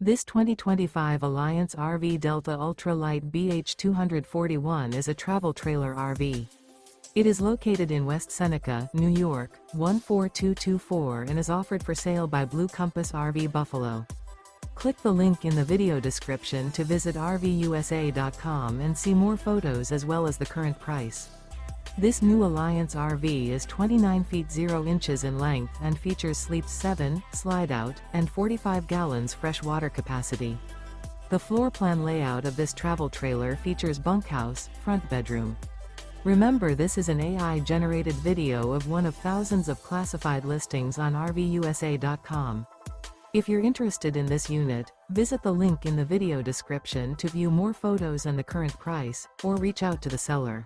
This 2025 Alliance RV Delta Ultra Lite BH241 is a travel trailer RV. It is located in West Seneca, New York, 14224 and is offered for sale by Blue Compass RV Buffalo. Click the link in the video description to visit RVUSA.com and see more photos as well as the current price. This new Alliance RV is 29 feet 0 inches in length and features sleeps 7, Slideout, and 45 gallons fresh water capacity. The floor plan layout of this travel trailer features bunkhouse, front bedroom. Remember, this is an AI-generated video of one of thousands of classified listings on RVUSA.com. If you're interested in this unit, visit the link in the video description to view more photos and the current price, or reach out to the seller.